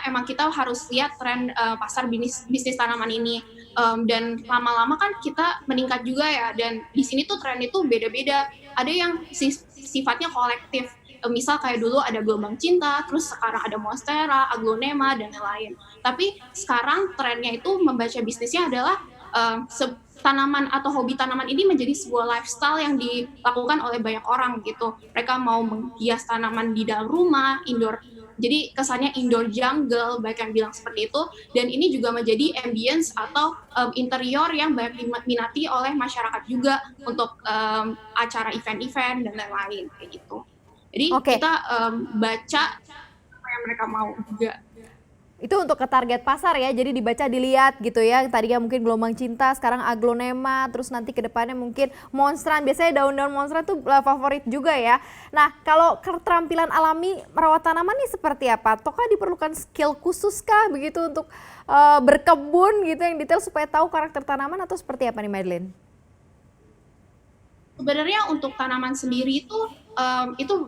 karena emang kita harus lihat tren pasar bisnis tanaman ini. Dan lama-lama kan kita meningkat juga ya, dan di sini tuh tren itu beda-beda. Ada yang sifatnya kolektif. Misal kayak dulu ada gelombang cinta, terus sekarang ada monstera, aglonema dan lain-lain. Tapi sekarang trennya itu membaca bisnisnya adalah tanaman atau hobi tanaman ini menjadi sebuah lifestyle yang dilakukan oleh banyak orang gitu. Mereka mau menghias tanaman di dalam rumah, indoor. Jadi kesannya indoor jungle, banyak yang bilang seperti itu. Dan ini juga menjadi ambience atau interior yang banyak diminati oleh masyarakat juga untuk acara event-event dan lain-lain kayak gitu. Jadi Oke, kita baca apa yang mereka mau juga. itu untuk ke target pasar ya, jadi dibaca dilihat gitu ya. Tadinya mungkin gelombang cinta, sekarang aglonema, terus nanti ke depannya mungkin monstran. Biasanya daun-daun monstran tuh favorit juga ya. Nah, kalau keterampilan alami merawat tanaman nih seperti apa? Ataukah diperlukan skill khusus kah begitu untuk berkebun gitu yang detail supaya tahu karakter tanaman atau seperti apa nih Madeline? Sebenarnya untuk tanaman sendiri itu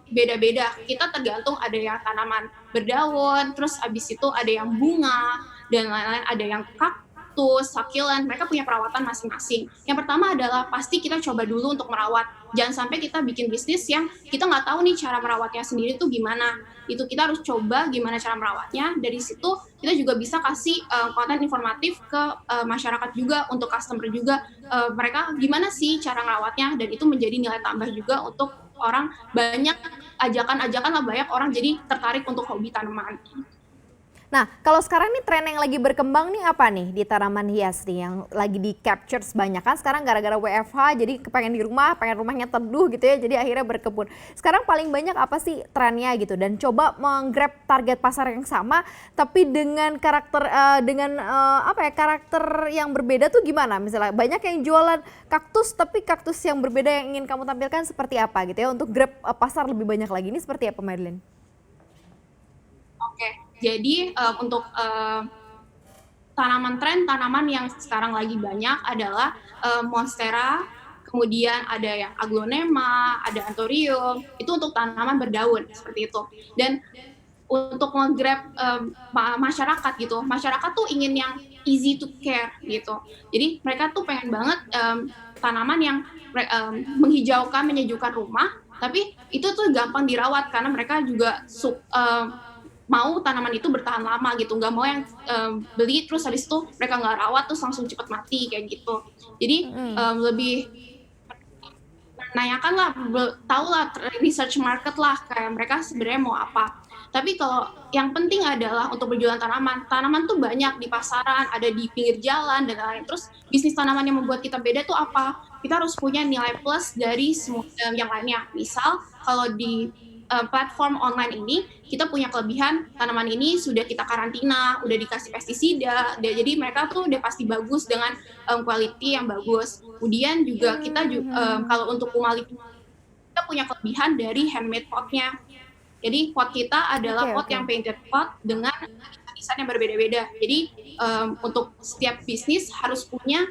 beda-beda. Kita tergantung ada yang tanaman berdaun, terus abis itu ada yang bunga, dan lain-lain, ada yang kaktus, succulent, mereka punya perawatan masing-masing. Yang pertama adalah pasti kita coba dulu untuk merawat. Jangan sampai kita bikin bisnis yang kita nggak tahu nih cara merawatnya sendiri tuh gimana. Itu kita harus coba gimana cara merawatnya. Dari situ kita juga bisa kasih konten informatif ke masyarakat juga, untuk customer juga, mereka gimana sih cara merawatnya, dan itu menjadi nilai tambah juga untuk orang, banyak ajakan-ajakan lah, banyak orang jadi tertarik untuk hobi tanaman. Nah, kalau sekarang nih tren yang lagi berkembang nih apa nih di tanaman hias nih yang lagi di capture sebanyak kan sekarang gara-gara WFH jadi kepengen di rumah, pengen rumahnya teduh gitu ya, jadi akhirnya berkebun. Sekarang paling banyak apa sih trennya gitu dan coba menggrab target pasar yang sama tapi dengan karakter apa ya karakter yang berbeda tuh gimana? Misalnya banyak yang jualan kaktus tapi kaktus yang berbeda yang ingin kamu tampilkan seperti apa gitu ya untuk grab pasar lebih banyak lagi ini seperti apa Madeline? Oke, jadi untuk tanaman yang sekarang lagi banyak adalah monstera, kemudian ada yang aglonema, ada anthurium, itu untuk tanaman berdaun seperti itu. Dan untuk nge-grab masyarakat gitu, masyarakat tuh ingin yang easy to care gitu. Jadi mereka tuh pengen banget tanaman yang menghijaukan, menyejukkan rumah, tapi itu tuh gampang dirawat karena mereka juga mau tanaman itu bertahan lama gitu, nggak mau yang beli terus habis itu mereka nggak rawat terus langsung cepat mati kayak gitu. Jadi lebih menanyakan lah, tahu lah, research market lah, kayak mereka sebenarnya mau apa. Tapi kalau yang penting adalah untuk berjualan tanaman, tanaman tuh banyak di pasaran, ada di pinggir jalan dan lain-lain. Terus bisnis tanaman yang membuat kita beda tuh apa? Kita harus punya nilai plus dari semua yang lainnya. Misal kalau di platform online ini kita punya kelebihan, tanaman ini sudah kita karantina, udah dikasih pestisida, jadi mereka tuh udah pasti bagus dengan quality yang bagus. Kemudian juga kita kalau untuk kuali kita punya kelebihan dari handmade potnya. Jadi pot kita adalah Oke, pot oke. yang painted pot dengan desain yang berbeda-beda. Jadi untuk setiap bisnis harus punya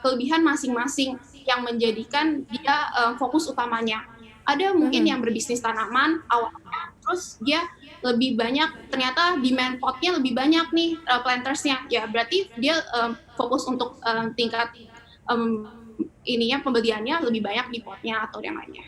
kelebihan masing-masing yang menjadikan dia fokus utamanya. Ada mungkin yang berbisnis tanaman awalnya, terus dia lebih banyak, ternyata demand potnya lebih banyak nih plantersnya. Ya berarti dia fokus untuk tingkat ininya pembeliannya lebih banyak di potnya atau yang lainnya.